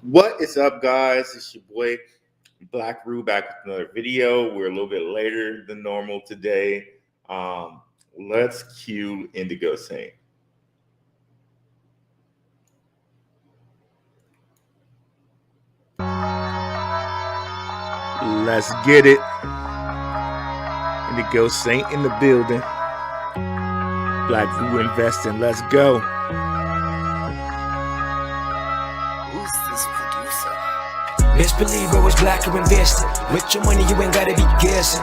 What is up, guys? It's your boy Blackrue back with another video. We're a little bit later than normal today. Um, let's cue Indigo Saint. Let's get it. Indigo Saint in the building. Blackrue investing. Let's go. Who's this producer? Best believe I was Blackrue investing. With your money, you ain't gotta be guessing.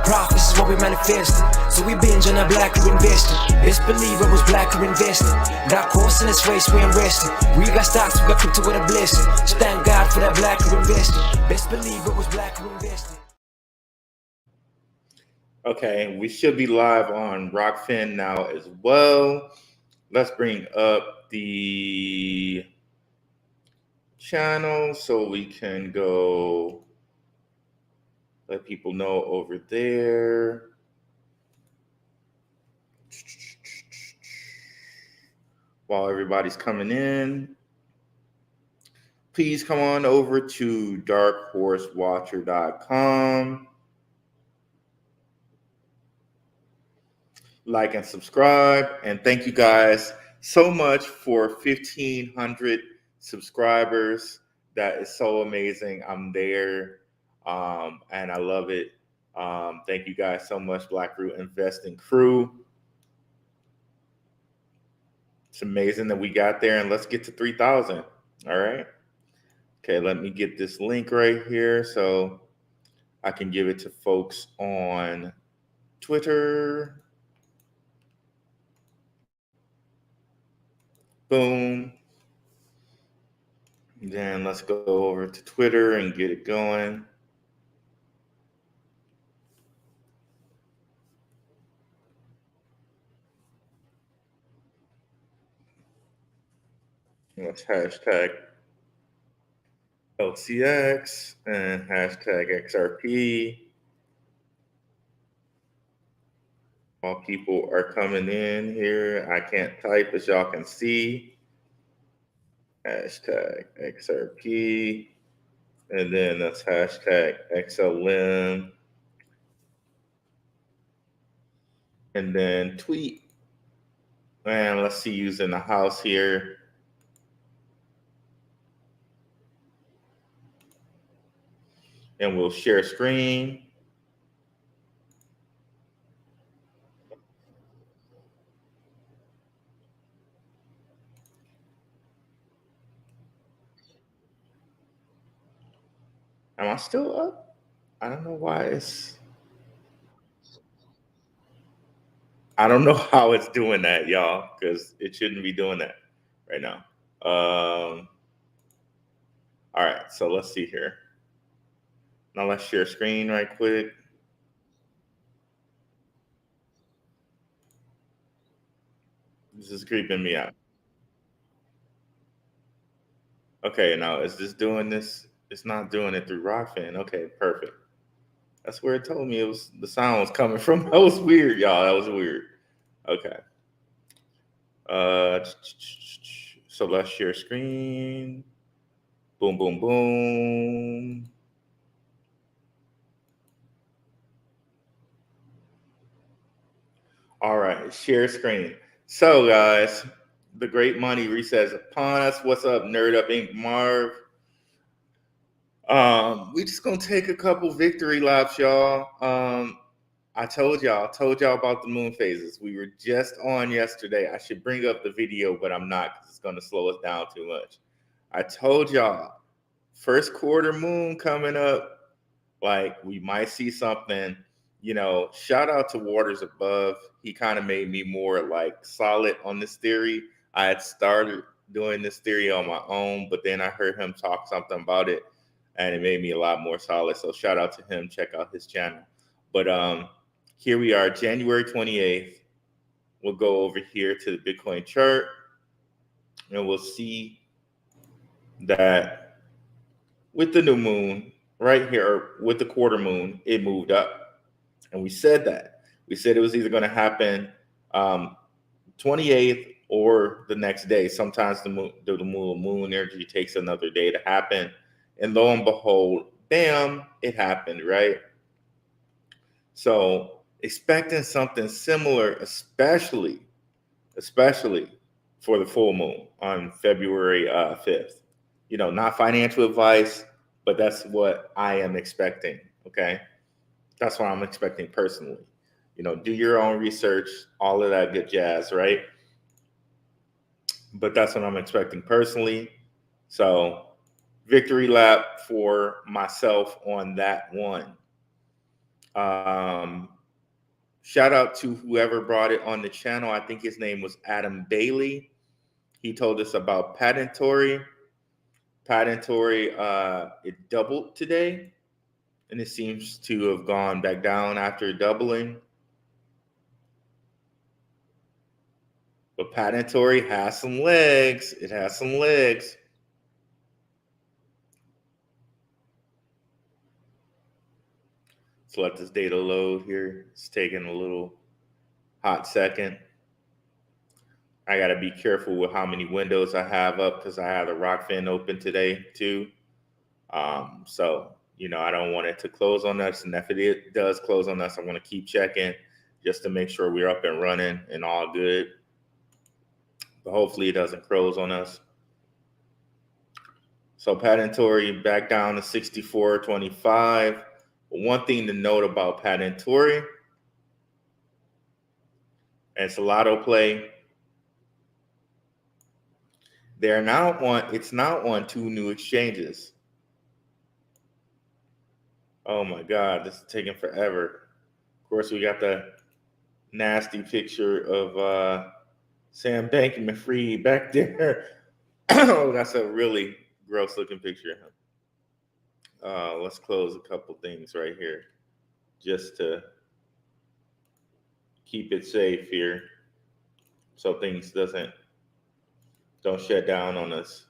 Profits is what we manifesting. So we binge on a Blackrue investing. Best believe I was Blackrue investing. Got course in this race, we ain't resting. We got stocks, we got crypto with a blessing. So thank God for that Blackrue investing. Best believe I was Blackrue investing. Okay, we should be live on Rockfin now as well. Let's bring up the channel so we can go let people know over there. While everybody's coming in, please come on over to darkhorsewatcher.com. Like and subscribe. And thank you guys so much for 1,500 subscribers. That is so amazing. I'm there, and I love it. Thank you guys so much, Blackrue Investing Crew. It's amazing that we got there, and let's get to 3,000. All right. Okay, let me get this link right here so I can give it to folks on Twitter. Boom. Then let's go over to Twitter and get it going. Let's hashtag LCX and hashtag XRP. While people are coming in here, I can't type as y'all can see. Hashtag XRP. And then that's hashtag XLM. And then tweet. And let's see who's in the house here. And we'll share screen. Am I still up? I don't know why I don't know how it's doing that, y'all, because it shouldn't be doing that right now. All right, so let's see here. Now let's share screen right quick. This is creeping me out. Okay, now is this doing this? It's not doing it through Rockfin. Okay, perfect. That's where it told me it was the sound was coming from. That was weird, y'all. That was weird. Okay. So let's share screen. Boom, boom, boom. All right, share screen. So, guys, the great money resets upon us. What's up, Nerd Up Inc. Marv? We just gonna take a couple victory laps, y'all. I told y'all about the moon phases. We were just on yesterday. I should bring up the video, but I'm not because it's gonna slow us down too much. I told y'all, first quarter moon coming up. Like we might see something. Shout out to Waters Above. He kind of made me more like solid on this theory. I had started doing this theory on my own, but then I heard him talk something about it, and it made me a lot more solid. So shout out to him. Check out his channel. But here we are, January 28th. We'll go over here to the Bitcoin chart, and we'll see that with the new moon right here, with the quarter moon, it moved up. And we said that. We said it was either going to happen 28th or the next day. Sometimes the moon energy takes another day to happen. And lo and behold, bam, it happened, right? So expecting something similar, especially for the full moon on February 5th. Not financial advice, but that's what I am expecting. Okay. That's what I'm expecting personally. Do your own research, all of that good jazz, right? But that's what I'm expecting personally. So, victory lap for myself on that one. Um, Shout out to whoever brought it on the channel. I think his name was Adam Bailey. He told us about Patentory. Patentory, it doubled today, and it seems to have gone back down after doubling. But Patentory has some legs. It has some legs. Let's let this data load here. It's taking a little hot second. I got to be careful with how many windows I have up because I have the Rockfin open today too. So, I don't want it to close on us. And if it does close on us, I want to keep checking just to make sure we're up and running and all good. But hopefully it doesn't close on us. So Patentory back down to 64.25. But one thing to note about Patentory, and it's a lotto play. It's now on two new exchanges. Oh my God, this is taking forever. Of course, we got the nasty picture of Sam Bankman-Fried back there. Oh, that's a really gross looking picture of him. Let's close a couple things right here just to keep it safe here so things don't shut down on us.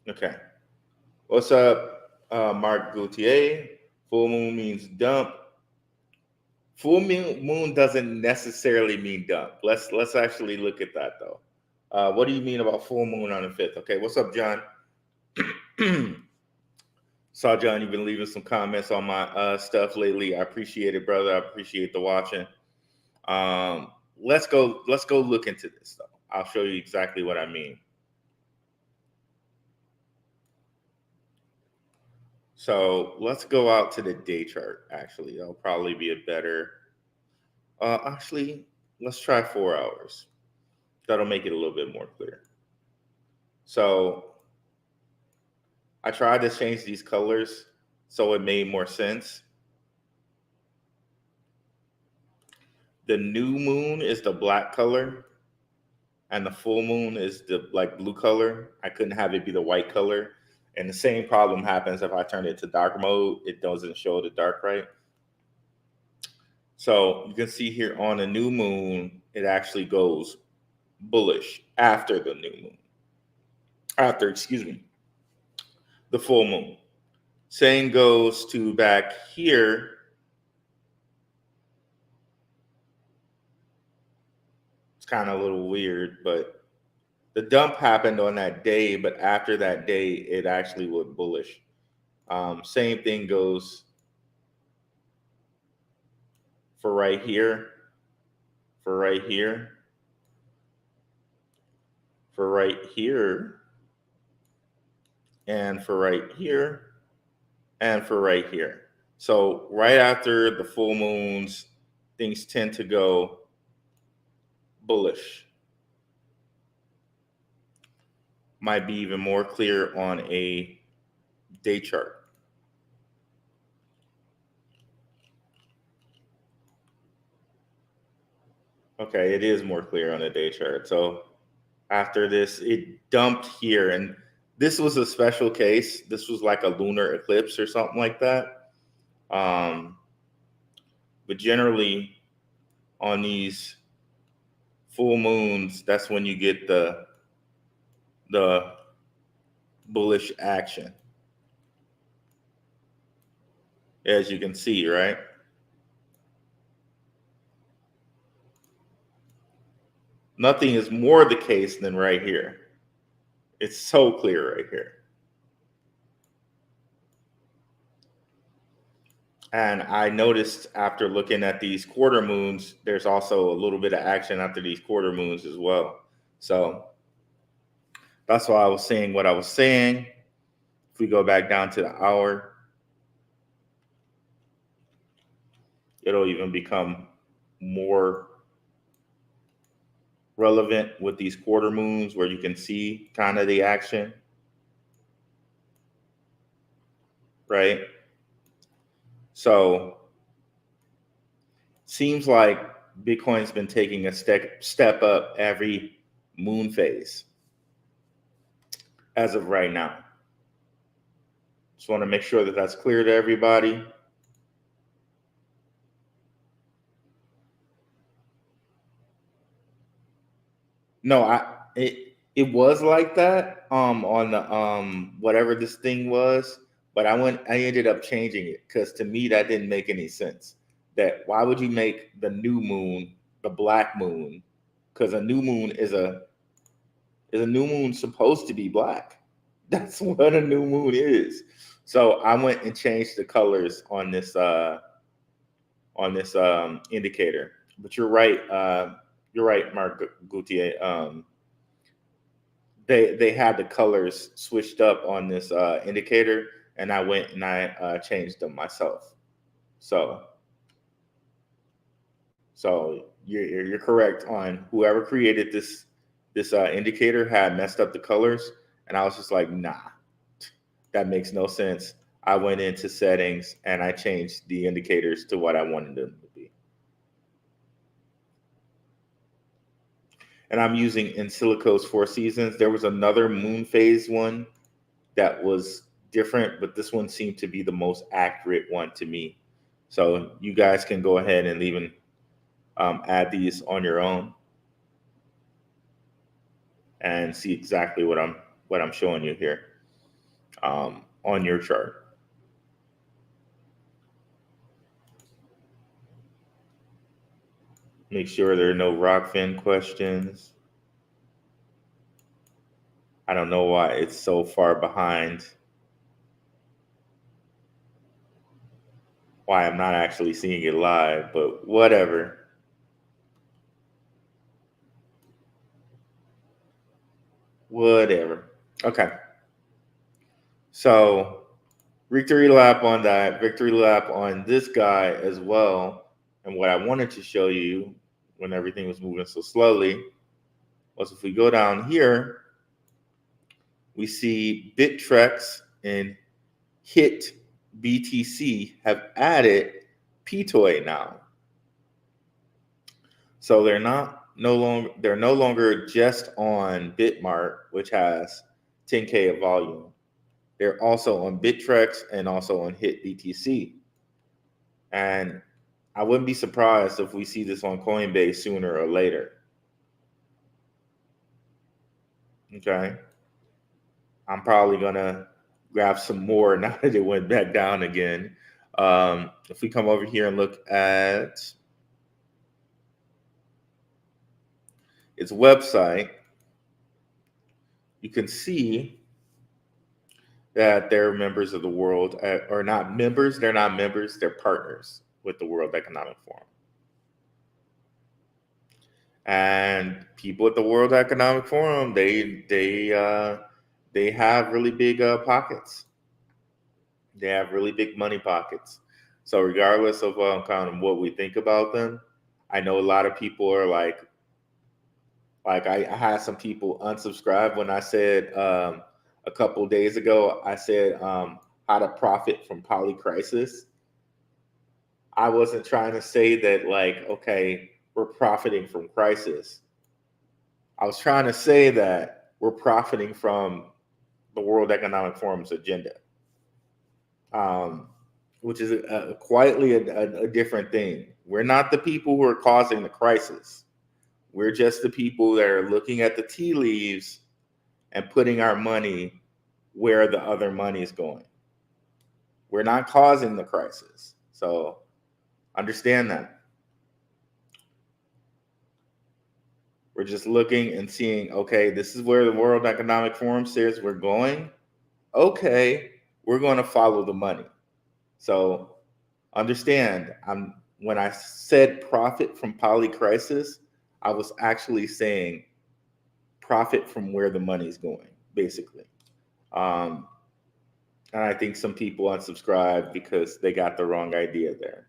Okay. What's up, Mark Gauthier? Full moon means dump. Full moon doesn't necessarily mean dump. Let's actually look at that though. What do you mean about full moon on the 5th? Okay, what's up, John? Saw John, you've been leaving some comments on my stuff lately. I appreciate it, brother. I appreciate the watching. Let's go look into this though. I'll show you exactly what I mean. So let's go out to the day chart. Actually, that'll probably be a better. Actually, let's try 4 hours. That'll make it a little bit more clear. So I tried to change these colors so it made more sense. The new moon is the black color and the full moon is the blue color. I couldn't have it be the white color. And the same problem happens if I turn it to dark mode. It doesn't show the dark right. So you can see here on the new moon, it actually goes bullish after the new moon. The full moon. Same goes to back here. It's kind of a little weird, but the dump happened on that day, but after that day, it actually went bullish. Same thing goes for right here, for right here, for right here, and for right here, and for right here. So right after the full moons, things tend to go bullish. Might be even more clear on a day chart. Okay, it is more clear on a day chart. So after this, it dumped here, and this was a special case. This was like a lunar eclipse or something like that. But generally, on these full moons, that's when you get the bullish action, as you can see, right? Nothing is more the case than right here. It's so clear right here. And I noticed after looking at these quarter moons, there's also a little bit of action after these quarter moons as well. So that's why I was saying what I was saying. If we go back down to the hour, it'll even become more relevant with these quarter moons where you can see kind of the action, right? So seems like Bitcoin's been taking a step up every moon phase as of right now. Just want to make sure that that's clear to everybody. No, it was like that on the whatever this thing was, but I ended up changing it because to me that didn't make any sense. That why would you make the new moon the black moon? Because a new moon is a new moon supposed to be black. That's what a new moon is. So I went and changed the colors on this indicator. But you're right. You're right, Mark Gautier. They had the colors switched up on this indicator, and I went and I changed them myself. So you're correct on whoever created this indicator had messed up the colors, and I was just like, nah, that makes no sense. I went into settings and I changed the indicators to what I wanted them to be. And I'm using in Silico's Four Seasons. There was another moon phase one that was different, but this one seemed to be the most accurate one to me. So you guys can go ahead and even add these on your own and see exactly what I'm showing you here on your chart. Make sure there are no Rockfin questions. I don't know why it's so far behind. Why I'm not actually seeing it live, but whatever. Whatever. Okay. So victory lap on that, victory lap on this guy as well. And what I wanted to show you when everything was moving so slowly was if we go down here, we see Bittrex and HIT BTC have added PTOY now. So they're no longer just on Bitmart, which has 10K of volume. They're also on Bittrex and also on HIT BTC. And I wouldn't be surprised if we see this on Coinbase sooner or later. Okay. I'm probably going to grab some more now that it went back down again. If we come over here and look at its website, you can see that they're members of the world, or not members. They're not members. They're partners with the World Economic Forum. And people at the World Economic Forum, they have really big pockets. They have really big money pockets. So regardless of kind of what we think about them, I know a lot of people are like I had some people unsubscribe when I said a couple of days ago, I said how to profit from polycrisis. I wasn't trying to say that like, okay, we're profiting from crisis. I was trying to say that we're profiting from the World Economic Forum's agenda, which is quietly a different thing. We're not the people who are causing the crisis. We're just the people that are looking at the tea leaves and putting our money where the other money is going. We're not causing the crisis. So understand that. We're just looking and seeing, okay, this is where the World Economic Forum says we're going. Okay, we're going to follow the money. So understand, when I said profit from polycrisis, I was actually saying profit from where the money's going, basically. Um, and I think some people unsubscribed because they got the wrong idea there.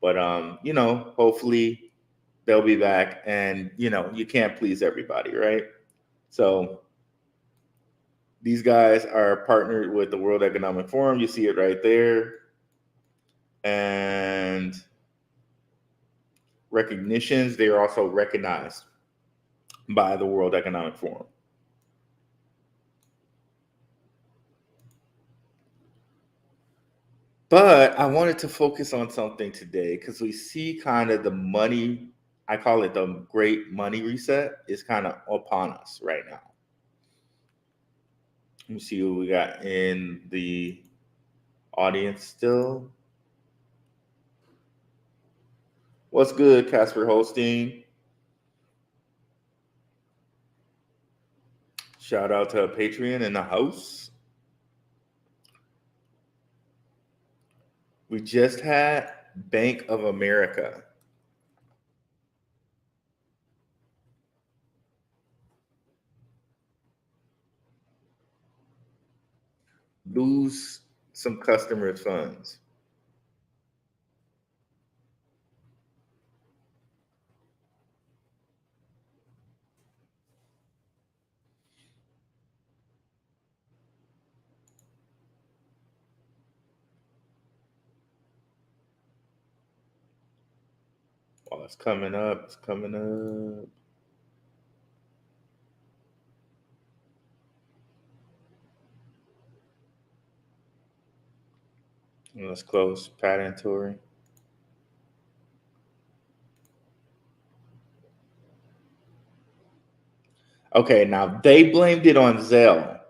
But hopefully they'll be back. And you can't please everybody, right? So these guys are partnered with the World Economic Forum. You see it right there. And recognitions, they are also recognized by the World Economic Forum. But I wanted to focus on something today because we see kind of the money, I call it the great money reset, is kind of upon us right now. Let me see what we got in the audience still. What's good, Casper Holstein? Shout out to a Patreon in the house. We just had Bank of America lose some customer funds. Oh, it's coming up. It's coming up. Let's close Pat Tory. Okay, now they blamed it on Zelle.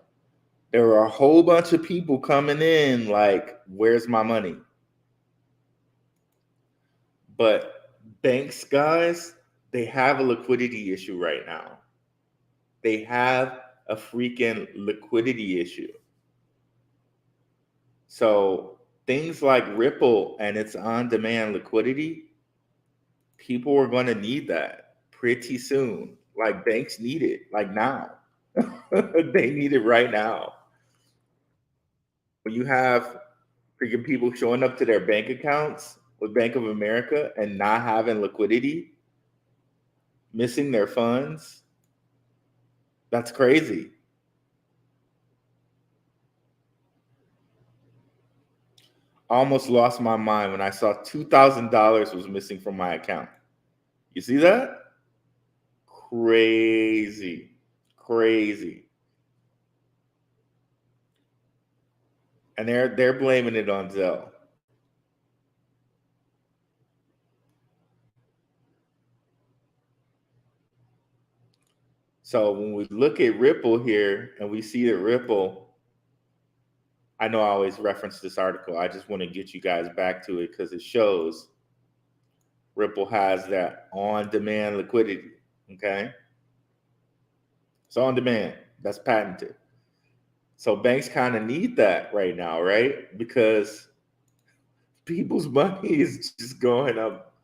There were a whole bunch of people coming in like, where's my money? But banks, guys, they have a liquidity issue right now. They have a freaking liquidity issue. So things like Ripple and its on-demand liquidity, people are going to need that pretty soon. Like banks need it, like now. They need it right now. When you have freaking people showing up to their bank accounts with Bank of America and not having liquidity, missing their funds, that's crazy. I almost lost my mind when I saw $2,000 was missing from my account. You see that? Crazy. Crazy. And they're blaming it on Zelle. So when we look at Ripple here and we see that Ripple, I know I always reference this article. I just want to get you guys back to it because it shows Ripple has that on-demand liquidity. Okay. It's on demand. That's patented. So banks kind of need that right now, right? Because people's money is just going up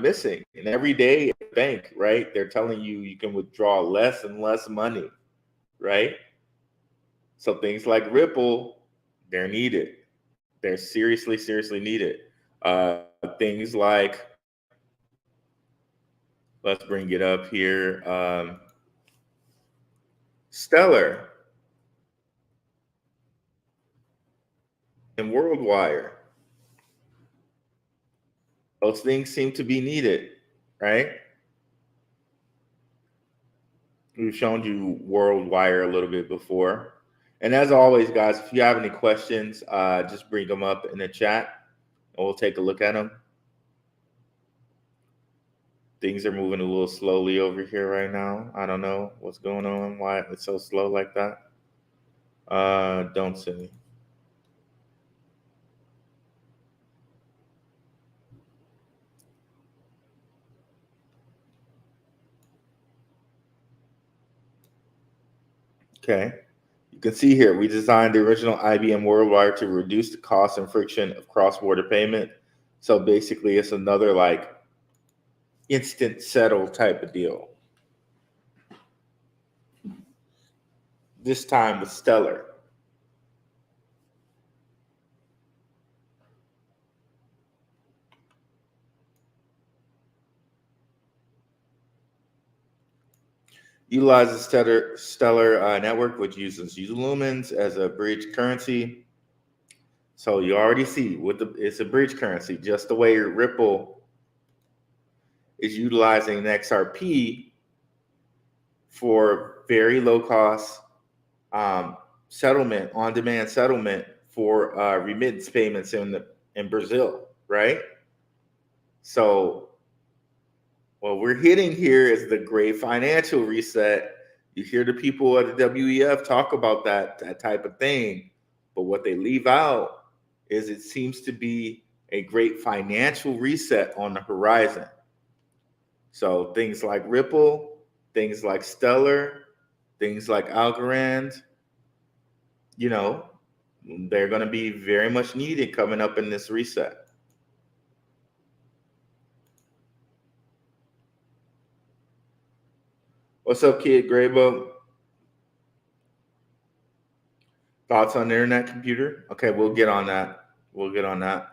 missing. And every day at the bank, right? They're telling you you can withdraw less and less money, right? So things like Ripple, they're needed. They're seriously, seriously needed. Things like, let's bring it up here. Stellar and WorldWire. Those things seem to be needed, right? We've shown you WorldWire a little bit before. And as always, guys, if you have any questions, just bring them up in the chat and we'll take a look at them. Things are moving a little slowly over here right now. I don't know what's going on, why it's so slow like that. Don't say. Okay. You can see here, we designed the original IBM WorldWire to reduce the cost and friction of cross-border payment. So basically, it's another like instant settle type of deal. This time with Stellar. Utilizes Stellar network, which uses lumens as a bridge currency. So you already see it's a bridge currency, just the way Ripple is utilizing XRP for very low cost settlement, on demand settlement for remittance payments in Brazil, right? So what we're hitting here is the great financial reset. You hear the people at the WEF talk about that type of thing, but what they leave out is it seems to be a great financial reset on the horizon. So things like Ripple, things like Stellar, things like Algorand, you know, they're going to be very much needed coming up in this reset. What's up, Kid Graybo? Thoughts on the internet computer? Okay, we'll get on that. We'll get on that.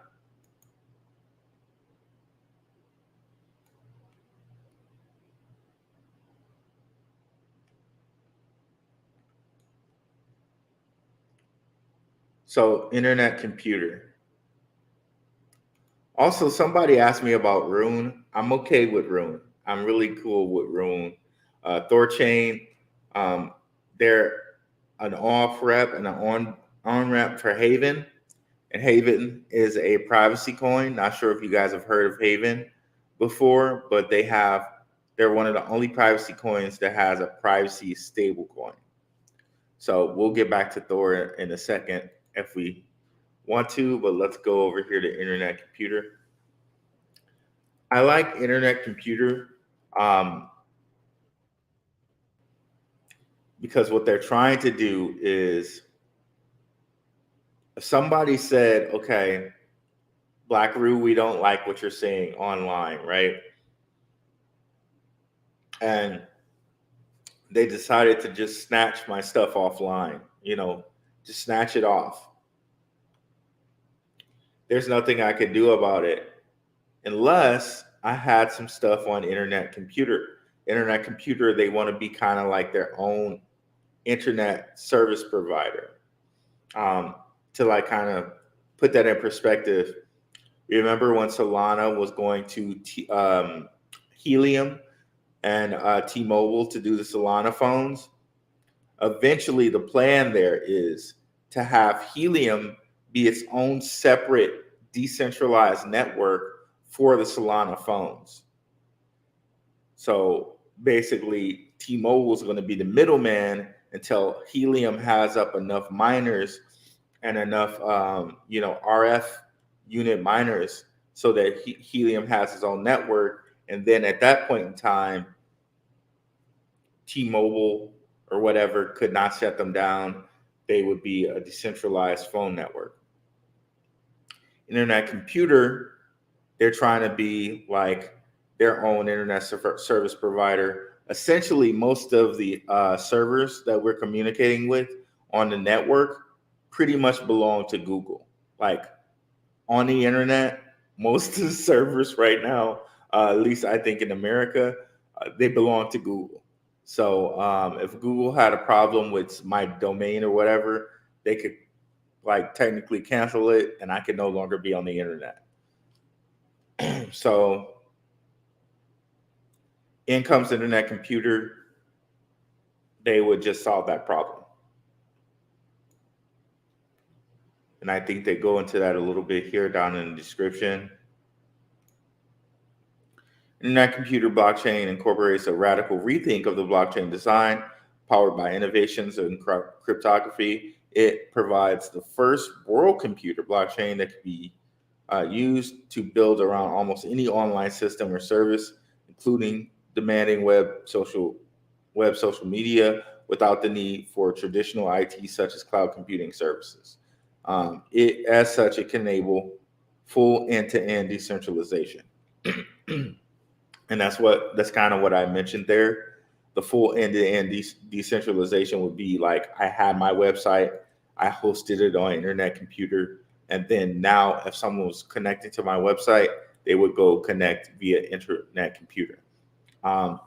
So, internet computer. Also, somebody asked me about Rune. I'm okay with Rune. I'm really cool with Rune. Thorchain, they're an off rep and an on ramp for Haven. And Haven is a privacy coin. Not sure if you guys have heard of Haven before, but they're one of the only privacy coins that has a privacy stable coin. So we'll get back to Thor in a second if we want to, but let's go over here to internet computer. I like internet computer because what they're trying to do is, if somebody said, okay, Blackrue, we don't like what you're saying online, right? And they decided to just snatch my stuff offline, just snatch it off. There's nothing I could do about it unless I had some stuff on internet computer. Internet computer, they want to be kind of like their own internet service provider. To like kind of put that in perspective, remember when Solana was going to Helium and T-Mobile to do the Solana phones? Eventually, the plan there is to have Helium be its own separate decentralized network for the Solana phones. So basically, T-Mobile is going to be the middleman until Helium has up enough miners and enough, RF unit miners so that Helium has its own network. And then at that point in time, T-Mobile or whatever could not shut them down. They would be a decentralized phone network. Internet computer, they're trying to be like their own internet service provider. Essentially, most of the servers that we're communicating with on the network pretty much belong to Google. Like on the internet, most of the servers right now, at least I think in America, they belong to Google. So if Google had a problem with my domain or whatever, they could like technically cancel it and I could no longer be on the internet. So in comes internet computer, they would just solve that problem. And I think they go into that a little bit here down in the description. Internet computer blockchain incorporates a radical rethink of the blockchain design, powered by innovations in cryptography. It provides the first world computer blockchain that can be used to build around almost any online system or service, including demanding web social media, without the need for traditional IT such as cloud computing services. It, as such, it can enable full end-to-end decentralization. And that's kind of what I mentioned there. The full end-to-end decentralization would be like I had my website, I hosted it on internet computer, and then now if someone was connecting to my website, they would go connect via internet computer. Um,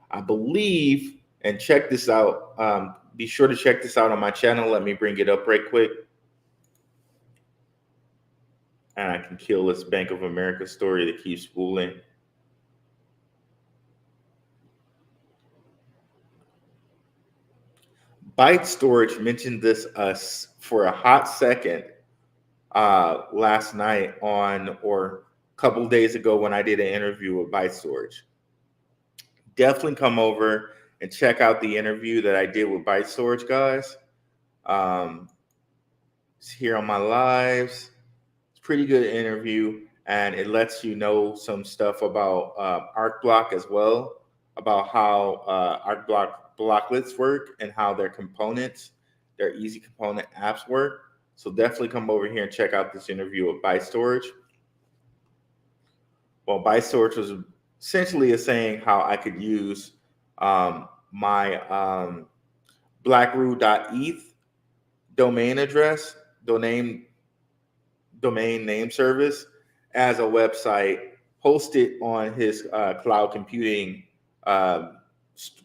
I believe, and check this out. Be sure to check this out on my channel. Let me bring it up right quick, and I can kill this Bank of America story that keeps spooling. Byte Storage mentioned this us for a hot second last night on, or a couple days ago when I did an interview with Byte Storage. Definitely come over and check out the interview that I did with Byte Storage, guys. It's here on my lives. It's a pretty good interview, and it lets you know some stuff about ArcBlock as well, about how ArcBlock blocklets work and how their components, their easy component apps work. So definitely come over here and check out this interview with Byte Storage. Well, Byte Storage was essentially saying how I could use my blackrue.eth domain address, domain name service as a website, host it on his cloud computing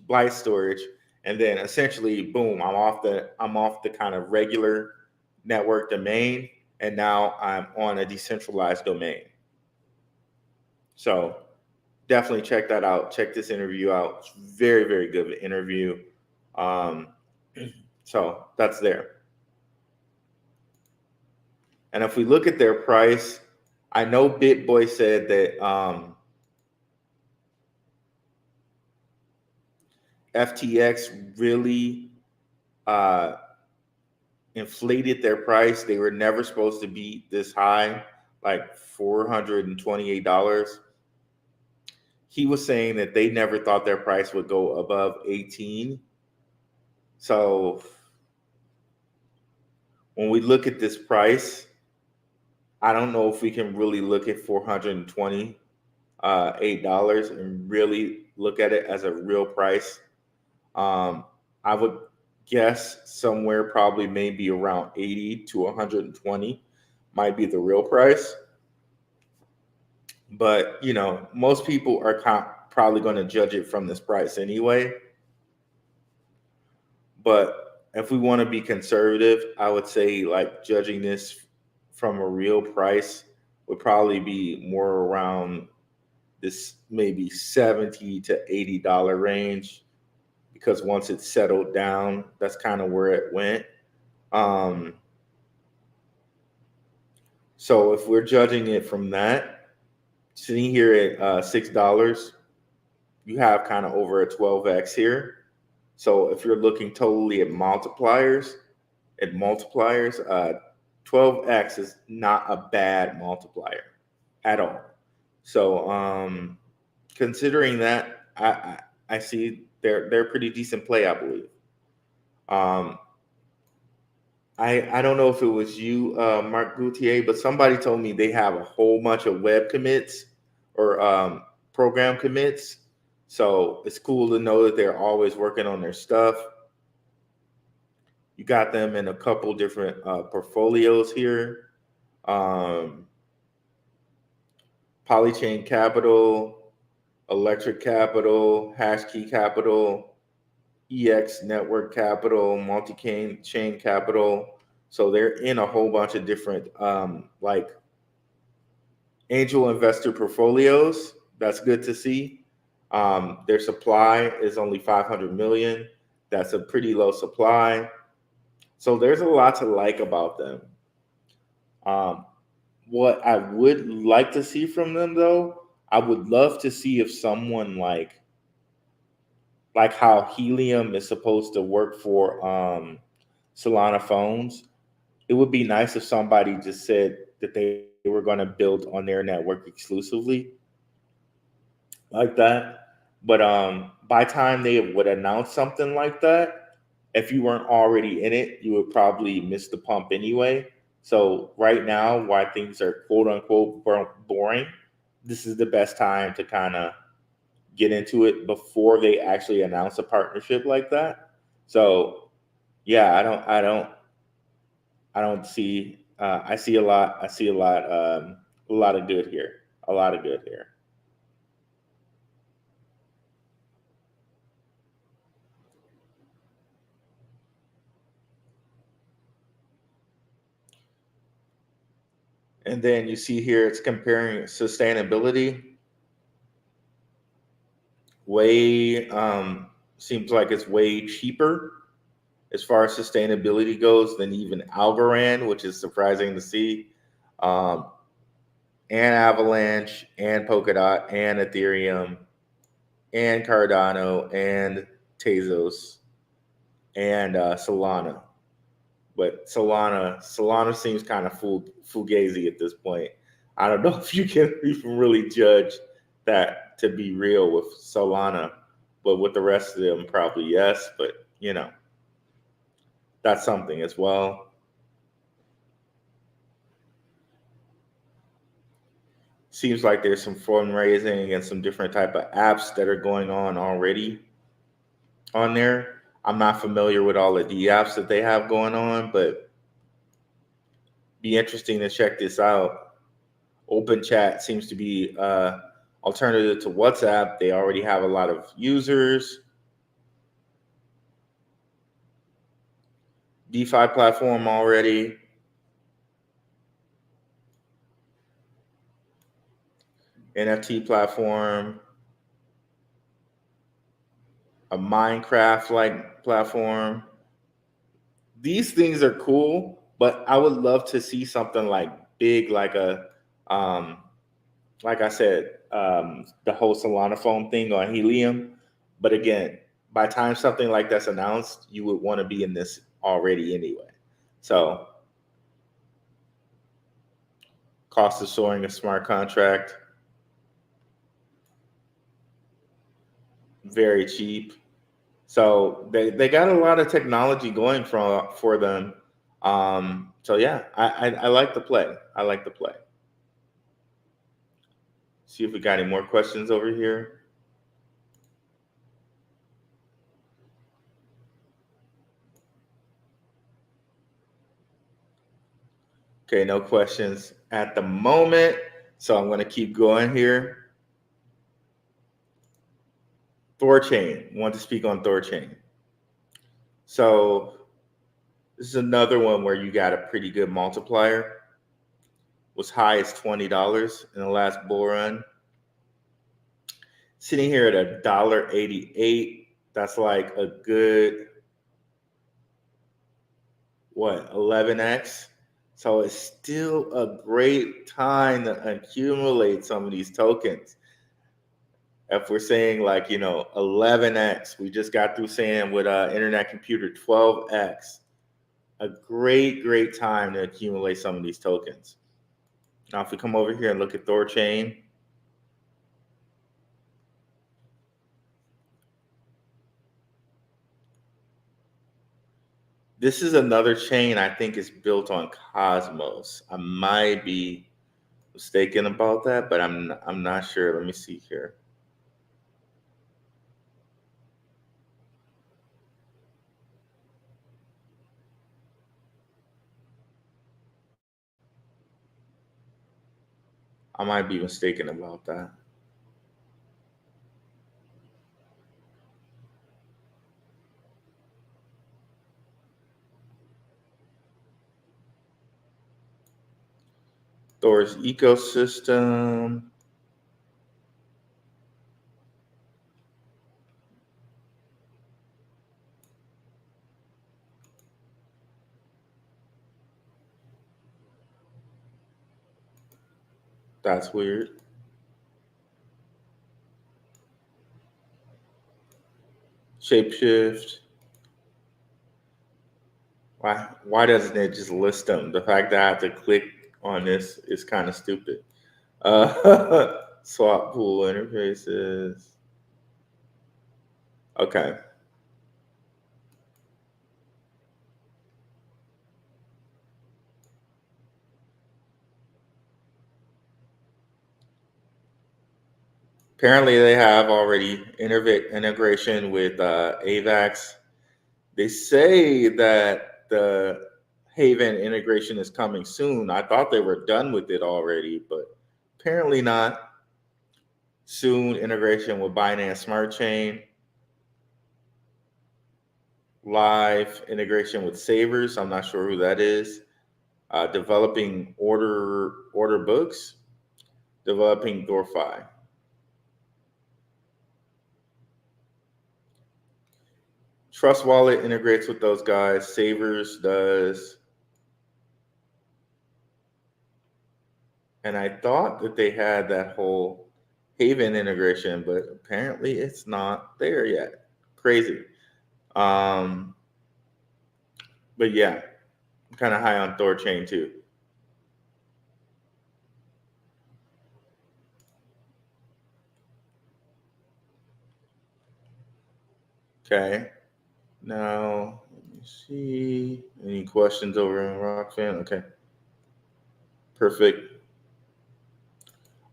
Byte Storage, and then essentially, boom, I'm off the kind of regular network domain, and now I'm on a decentralized domain. So definitely check that out. Check this interview out. It's very, very good interview. So that's there. And if we look at their price, I know BitBoy said that FTX really inflated their price. They were never supposed to be this high, like $428. He was saying that they never thought their price would go above 18. So when we look at this price, I don't know if we can really look at $428 and really look at it as a real price. I would guess somewhere probably maybe around 80 to 120 might be the real price. But, you know, most people are probably going to judge it from this price anyway. But if we want to be conservative, I would say like judging this from a real price would probably be more around this maybe $70 to $80 range, because once it's settled down, that's kind of where it went. So if we're judging it from that, sitting here at $6, you have kind of over a 12x here. So if you're looking totally at multipliers, 12x is not a bad multiplier at all. So considering that, I see they're a pretty decent play, I believe. I don't know if it was you, Mark Gauthier, but somebody told me they have a whole bunch of web commits or program commits. So it's cool to know that they're always working on their stuff. You got them in a couple different portfolios here. Polychain Capital, Electric Capital, Hashkey Capital, EX Network Capital, Multi-Chain Capital. So they're in a whole bunch of different like angel investor portfolios. That's good to see. Their supply is only 500 million. That's a pretty low supply. So there's a lot to like about them. What I would like to see from them, though, I would love to see if someone like how Helium is supposed to work for Solana phones. It would be nice if somebody just said that they were going to build on their network exclusively like that. But by time they would announce something like that, if you weren't already in it, you would probably miss the pump anyway. So right now, why things are quote unquote boring, this is the best time to kind of get into it before they actually announce a partnership like that. So yeah, I don't see. I see a lot. I see a lot. A lot of good here. A lot of good here. And then you see here it's comparing sustainability. Way seems like it's way cheaper as far as sustainability goes than even Algorand, which is surprising to see. Um, and Avalanche and Polkadot and Ethereum and Cardano and Tezos and Solana. But Solana seems kind of fugazi at this point. I don't know if you can even really judge that to be real with Solana, but with the rest of them, probably yes. But that's something as well. Seems like there's some fundraising and some different type of apps that are going on already on there. I'm not familiar with all of the apps that they have going on, but be interesting to check this out. Open Chat seems to be alternative to WhatsApp. They already have a lot of users. DeFi platform already. NFT platform. A Minecraft-like platform. These things are cool, but I would love to see something like big, like like I said, the whole Solana phone thing on Helium. But again, by the time something like that's announced, you would want to be in this already anyway. So, cost of storing a smart contract, very cheap. So they got a lot of technology going for them. So yeah, I like the play. I like the play. See if we got any more questions over here. Okay, no questions at the moment. So I'm going to keep going here. Thorchain. Want to speak on Thorchain. So this is another one where you got a pretty good multiplier. Was high as $20 in the last bull run. Sitting here at $1.88. That's like a good 11x. So it's still a great time to accumulate some of these tokens. If we're saying 11x, we just got through saying with Internet Computer 12x, a great time to accumulate some of these tokens. Now, if we come over here and look at Thorchain, this is another chain I think is built on Cosmos. I might be mistaken about that, but I'm not sure. Let me see here. I might be mistaken about that. Thor's ecosystem. That's weird. Shapeshift. Why doesn't it just list them? The fact that I have to click on this is kind of stupid. Swap pool interfaces. Okay. Apparently, they have already integration with AVAX. They say that the Haven integration is coming soon. I thought they were done with it already, but apparently not. Soon integration with Binance Smart Chain, live integration with Savers. I'm not sure who that is. Developing order books, developing DoorFi. Trust Wallet integrates with those guys. Savers does. And I thought that they had that whole Haven integration, but apparently it's not there yet. Crazy. Um, but yeah, I'm kind of high on Thorchain too. Okay. Now, let me see. Any questions over in Rockfin? Okay. Perfect.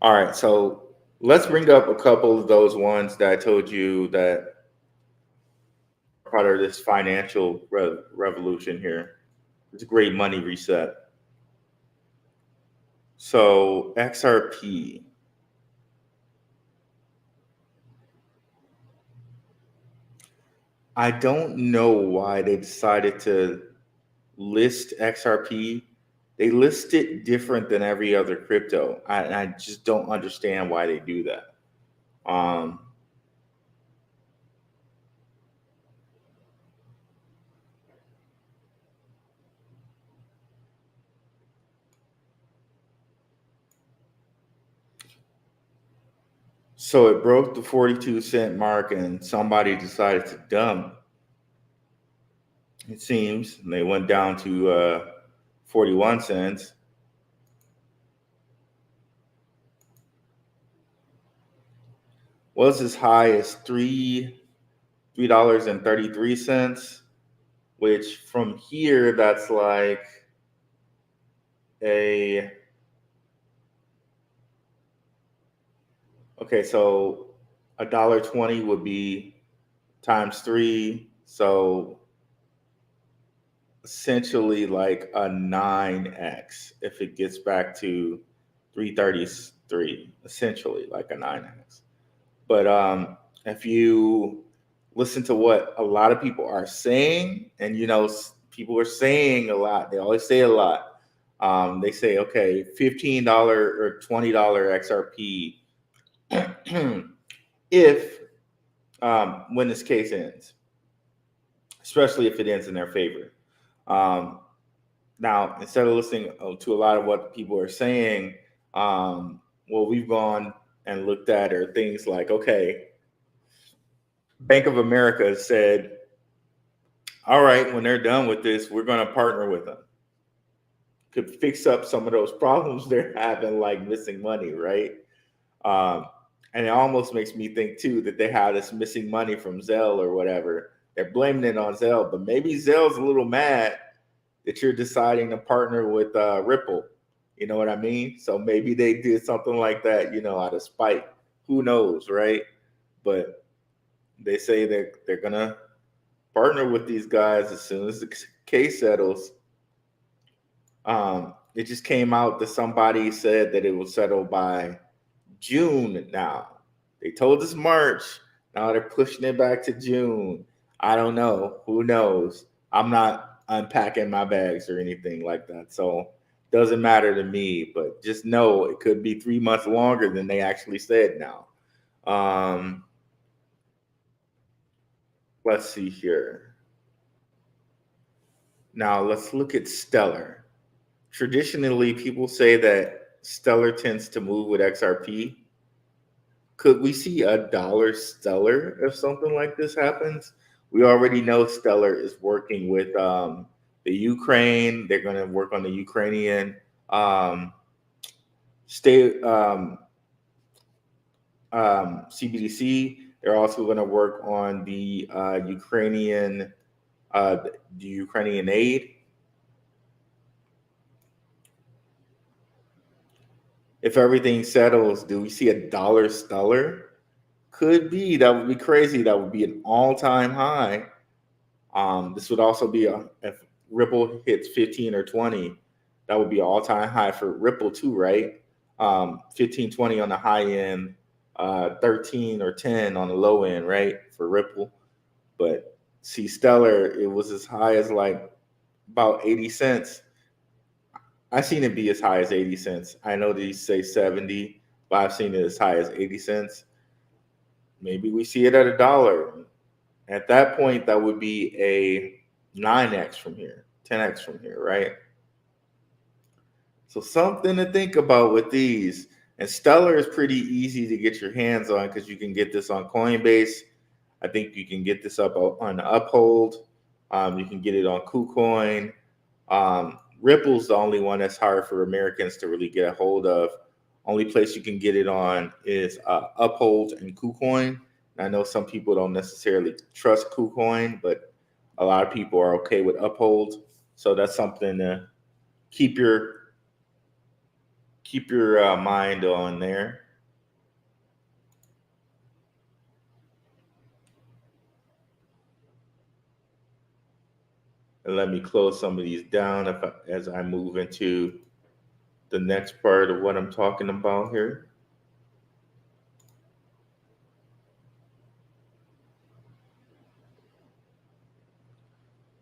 All right. So let's bring up a couple of those ones that I told you that are part of this financial revolution here. It's a great money reset. So XRP. I don't know why they decided to list XRP. They list it different than every other crypto. I just don't understand why they do that. Um, so it broke the 42-cent mark and somebody decided to dump, it seems. And they went down to 41 cents. Was as high as $3.33, which from here that's like a okay, so $1.20 would be times three, so essentially like a 9x if it gets back to 333, essentially like a 9x. But if you listen to what a lot of people are saying, and people are saying a lot, they always say a lot. They say, okay, $15 or $20 XRP if when this case ends, especially if it ends in their favor. Um, Now, instead of listening to a lot of what people are saying, what we've gone and looked at are things like, okay, Bank of America said, all right, when they're done with this, we're going to partner with them. Could fix up some of those problems they're having, like missing money, right? Um, and it almost makes me think too that they have this missing money from Zelle or whatever. They're blaming it on Zelle, but maybe Zelle's a little mad that you're deciding to partner with Ripple. You know what I mean? So maybe they did something like that, out of spite. Who knows, right? But they say that they're gonna partner with these guys as soon as the case settles. It just came out that somebody said that it will settle by June now. They told us March. Now they're pushing it back to June. I don't know. Who knows? I'm not unpacking my bags or anything like that. So doesn't matter to me, but just know it could be 3 months longer than they actually said now. Um, let's see here. Now let's look at Stellar. Traditionally, people say that Stellar tends to move with XRP. Could we see a dollar Stellar if something like this happens? We already know Stellar is working with the Ukraine. They're going to work on the Ukrainian state CBDC. They're also going to work on the Ukrainian aid. If everything settles, do we see a dollar stellar? Could be. That would be crazy. That would be an all-time high. This would also be if Ripple hits 15 or 20, that would be an all-time high for Ripple too, right? 15, 20 on the high end, 13 or 10 on the low end, right? For Ripple. But see, Stellar, it was as high as like about 80 cents. I've seen it be as high as 80 cents. I know these say 70, but I've seen it as high as 80 cents. Maybe we see it at $1. At that point, that would be a 9x from here, 10x from here, right? So something to think about with these. And Stellar is pretty easy to get your hands on because you can get this on Coinbase. I think you can get this up on Uphold. You can get it on KuCoin. Ripple's the only one that's hard for Americans to really get a hold of. Only place you can get it on is Uphold and KuCoin. I know some people don't necessarily trust KuCoin, but a lot of people are okay with Uphold. So that's something to keep your mind on there. And let me close some of these down as I move into the next part of what I'm talking about here.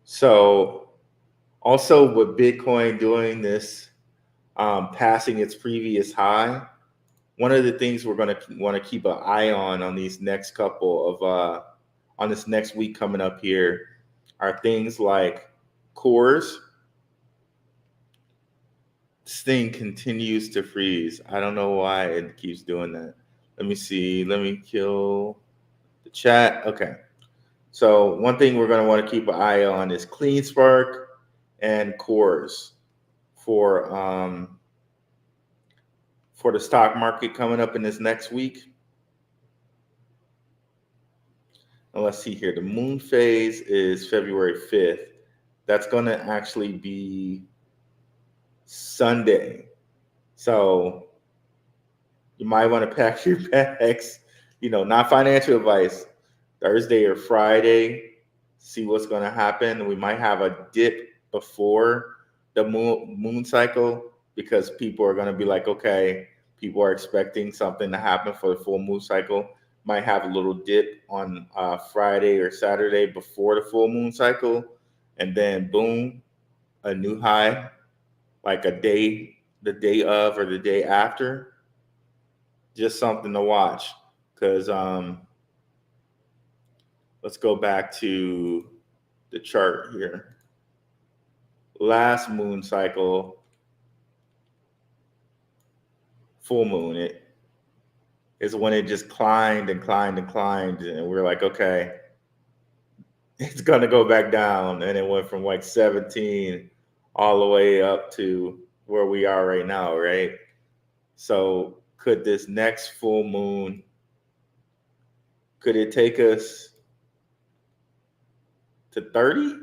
So also with Bitcoin doing this, passing its previous high, one of the things we're going to want to keep an eye on these next couple of on this next week coming up here are things like cores. This thing continues to freeze. I don't know why it keeps doing that. Let me see. Let me kill the chat. Okay. So one thing we're going to want to keep an eye on is CleanSpark and cores for the stock market coming up in this next week. And let's see here. The moon phase is February 5th. That's going to actually be Sunday. So you might want to pack your bags, not financial advice, Thursday or Friday, see what's going to happen. We might have a dip before the moon cycle because people are going to be like, okay, people are expecting something to happen for the full moon cycle. Might have a little dip on Friday or Saturday before the full moon cycle. And then boom, a new high, like the day of or the day after. Just something to watch because let's go back to the chart here. Last moon cycle, full moon, it is when it just climbed and climbed and climbed. And we're like, okay, it's going to go back down. And it went from like 17 all the way up to where we are right now, right? So could this next full moon, could it take us to 30?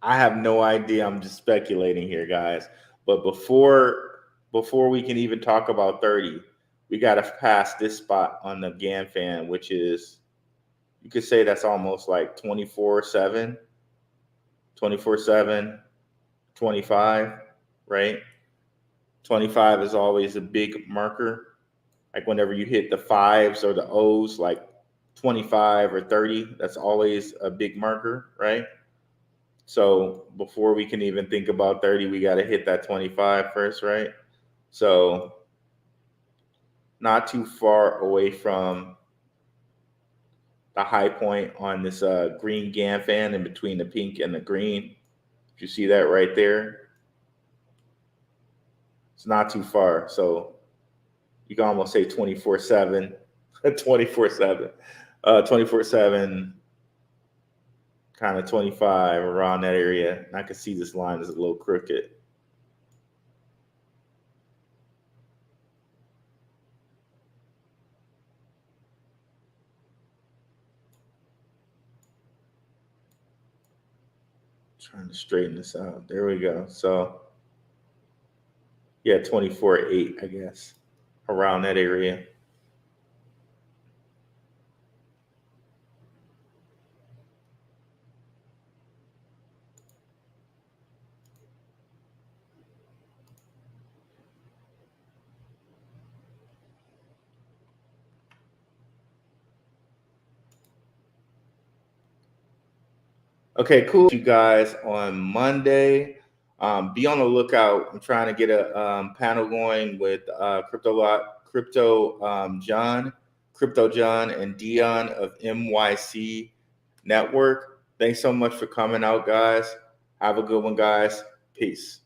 I have no idea. I'm just speculating here, guys. But before we can even talk about 30, we got to pass this spot on the GAN which is, you could say that's almost like 24/7, 24/7, 25, right? 25 is always a big marker. Like whenever you hit the 5s or the O's, like 25 or 30, that's always a big marker, right? So before we can even think about 30, we got to hit that 25 first, right? So not too far away from the high point on this green GAN in between the pink and the green. If you see that right there, it's not too far. So you can almost say 24/7, 24/7, 24/7, kind of 25 around that area. And I can see this line is a little crooked. Trying to straighten this out. There we go. So yeah, 24.8, I guess, around that area. Okay, cool. You guys on Monday. Be on the lookout. I'm trying to get a panel going with Crypto John, and Dion of MYC Network. Thanks so much for coming out, guys. Have a good one, guys. Peace.